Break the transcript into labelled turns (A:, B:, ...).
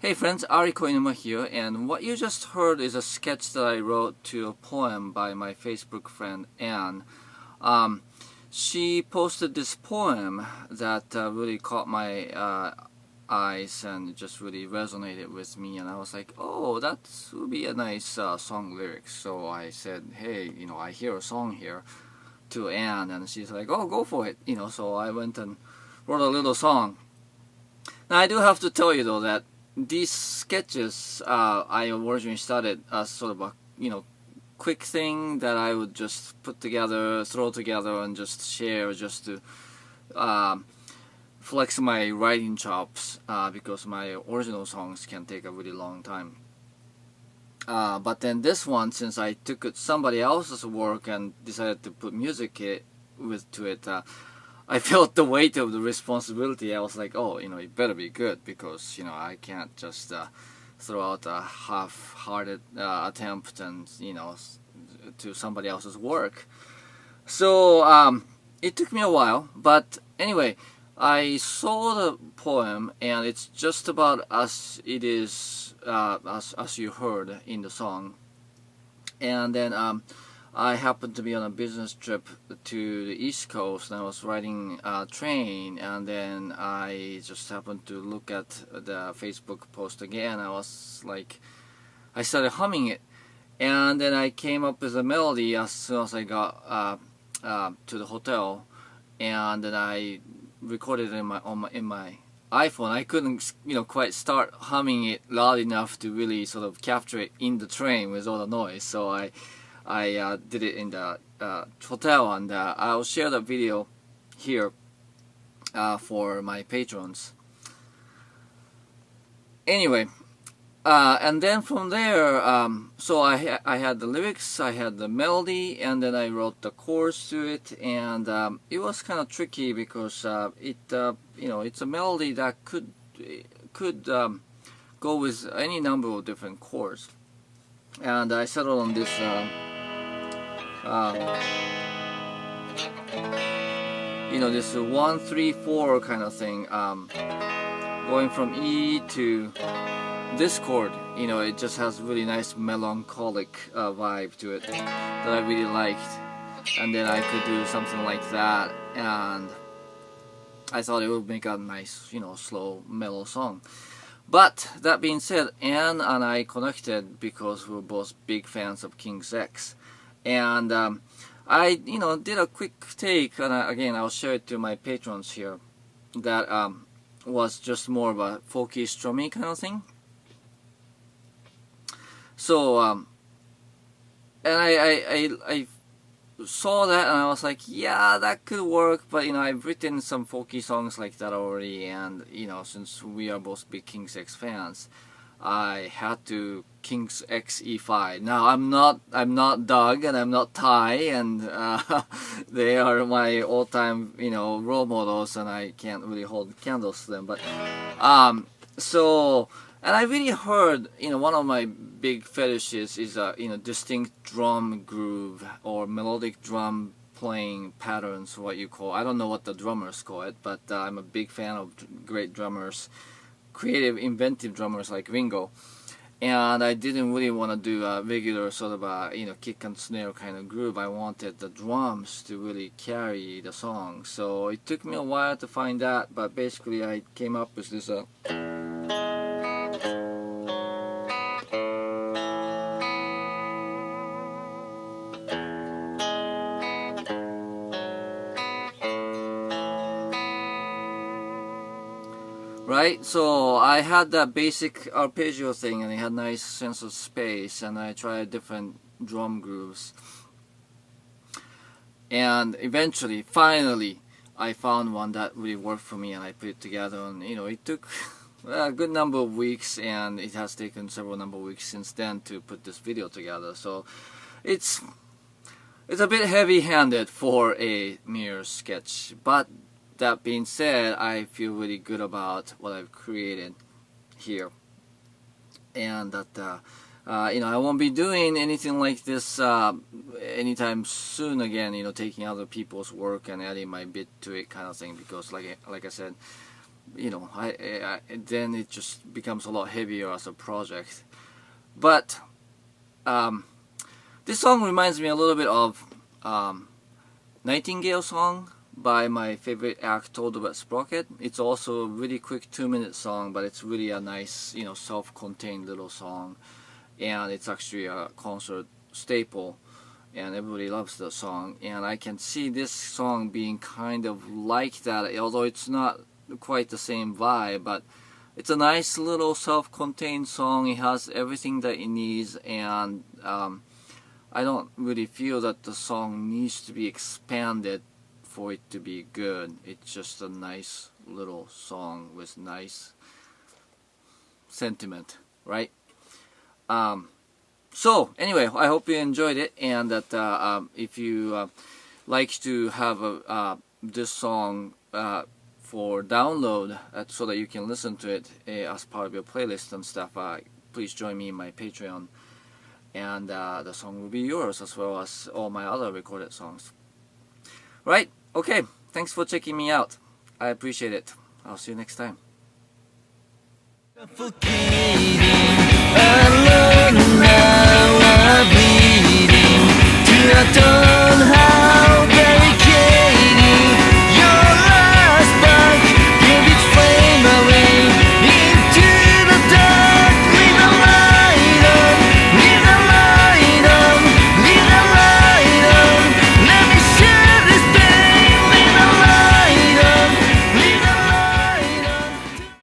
A: Hey friends, Ari Koinuma here, and what you just heard is a sketch that I wrote to a poem by my Facebook friend Anne. She posted this poem that really caught my eyes and just really resonated with me, and I was like, oh, that would be a nice song lyrics. So I said, hey, I hear a song here, to Anne, and she's like, oh, go for it, so I went and wrote a little song. Now I do have to tell you though that these sketches I originally started as sort of a quick thing that I would just put together, throw together, and just share, just to flex my writing chops, because my original songs can take a really long time. But then this one, since I took somebody else's work and decided to put music to it, I felt the weight of the responsibility. I was like, oh, it better be good, because I can't just throw out a half-hearted attempt and to somebody else's work. So it took me a while, but anyway, I saw the poem, and it's just about as it is, as you heard in the song. And then I happened to be on a business trip to the East Coast, and I was riding a train, and then I just happened to look at the Facebook post again. I started humming it, and then I came up with a melody as soon as I got to the hotel, and then I recorded it in my iPhone. I couldn't quite start humming it loud enough to really sort of capture it in the train with all the noise, so I did it in the hotel, and I'll share the video here for my patrons. Anyway, and then from there, so I had the lyrics, I had the melody, and then I wrote the chorus to it, and it was kind of tricky because it's a melody that could go with any number of different chords, and I settled on this. This 1, 3, 4 kind of thing, going from E to this chord. It just has really nice melancholic vibe to it that I really liked, and then I could do something like that, and I thought it would make a nice, slow, mellow song. But that being said, Anne and I connected because we were both big fans of King's X. And I, did a quick take, and again, I'll share it to my patrons here, that was just more of a folky, strummy kind of thing. So, and I saw that, and I was like, yeah, that could work, but, I've written some folky songs like that already, and, since we are both big King's X fans, I had to King's X E5. Now I'm not Doug, and I'm not Ty, and they are my all-time role models, and I can't really hold candles to them. But so, and I really heard one of my big fetishes is a distinct drum groove or melodic drum playing patterns, what you call. I don't know what the drummers call it, but I'm a big fan of great drummers. Creative, inventive drummers like Ringo, and I didn't really want to do a regular sort of a kick and snare kind of groove. I wanted the drums to really carry the song, so it took me a while to find that, but basically I came up with this right? So I had that basic arpeggio thing, and it had a nice sense of space, and I tried different drum grooves. And eventually, finally, I found one that really worked for me, and I put it together, and it took a good number of weeks, and it has taken several number of weeks since then to put this video together. So it's a bit heavy-handed for a mere sketch, but that being said, I feel really good about what I've created here, and that I won't be doing anything like this anytime soon again. Taking other people's work and adding my bit to it, kind of thing, because like I said, you know, then it just becomes a lot heavier as a project. But this song reminds me a little bit of Nightingale song by my favorite actor, the Sprocket. It's also a really quick 2-minute song, but it's really a nice, you know, self-contained little song, and it's actually a concert staple, and everybody loves the song. And I can see this song being kind of like that, although it's not quite the same vibe, but it's a nice little self-contained song. It has everything that it needs, and I don't really feel that the song needs to be expanded for it to be good. It's just a nice little song with nice sentiment, right? So anyway, I hope you enjoyed it, and that if you like to have this song for download so that you can listen to it as part of your playlist and stuff, please join me in my Patreon, and the song will be yours as well as all my other recorded songs. Right? Okay, thanks for checking me out. I appreciate it. I'll see you next time.